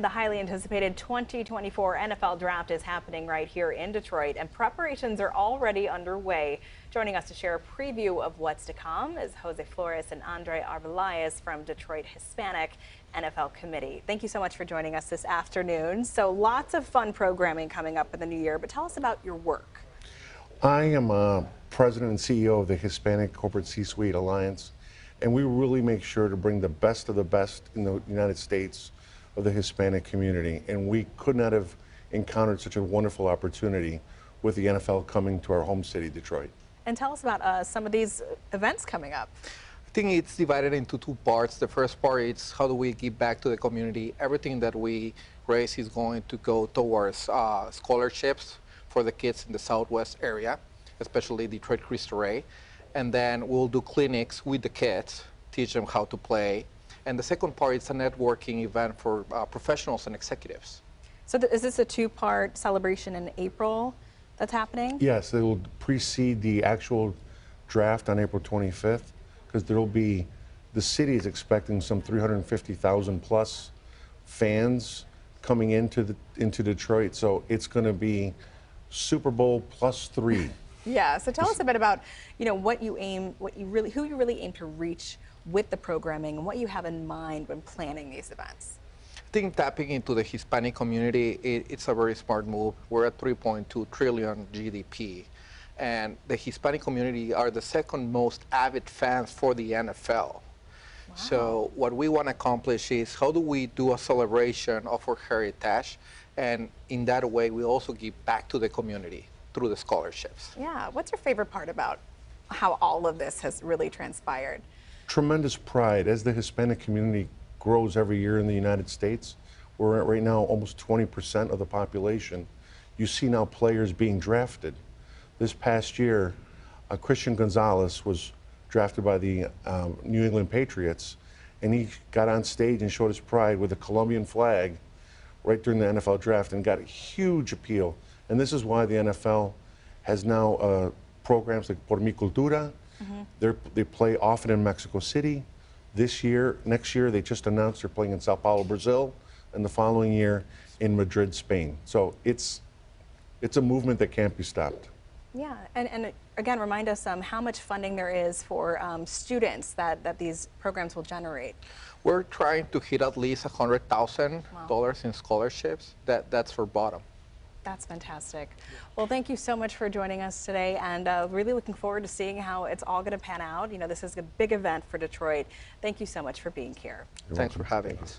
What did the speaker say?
The highly anticipated 2024 NFL Draft is happening right here in Detroit, and preparations are already underway. Joining us to share a preview of what's to come is Jose Flores and Arbelaez from Detroit Hispanic NFL Committee. Thank you so much for joining us this afternoon. So lots of fun programming coming up in the new year, but tell us about your work. I am president and CEO of the Hispanic Corporate C-Suite Alliance, and we really make sure to bring the best of the best in the United States of the Hispanic community, and we could not have encountered such a wonderful opportunity with the NFL coming to our home city, Detroit. And tell us about some of these events coming up. I think it's divided into two parts. The first part is how do we give back to the community. Everything that we raise is going to go towards scholarships for the kids in the Southwest area, especially Detroit Cristo Rey. And then we'll do clinics with the kids, teach them how to play. And the second part is a networking event for professionals and executives. So is this a two-part celebration in April that's happening? Yes, it will precede the actual draft on April 25th, because there will be, the city is expecting some 350,000 plus fans coming into Detroit. So it's going to be Super Bowl +3. Yeah, so tell us a bit about, who you really aim to reach with the programming and what you have in mind when planning these events. I think tapping into the Hispanic community, it's a very smart move. We're at 3.2 trillion GDP, and the Hispanic community are the second most avid fans for the NFL. Wow. So what we want to accomplish is how do we do a celebration of our heritage, and in that way we also give back to the community through the scholarships. Yeah, what's your favorite part about how all of this has really transpired? Tremendous pride. As the Hispanic community grows every year in the United States, we're at right now almost 20% of the population. You see now players being drafted. This past year, Christian Gonzalez was drafted by the New England Patriots, and he got on stage and showed his pride with a Colombian flag right during the NFL draft and got a huge appeal. And this is why the NFL has now programs like Por Mi Cultura. They play often in Mexico City. Next year, they just announced they're playing in Sao Paulo, Brazil, and the following year in Madrid, Spain. So it's a movement that can't be stopped. Yeah, and again, remind us how much funding there is for students that these programs will generate. We're trying to hit at least $100,000 in scholarships. That's for bottom. That's fantastic. Well, thank you so much for joining us today, and really looking forward to seeing how it's all going to pan out. This is a big event for Detroit. Thank you so much for being here. Thanks for having us.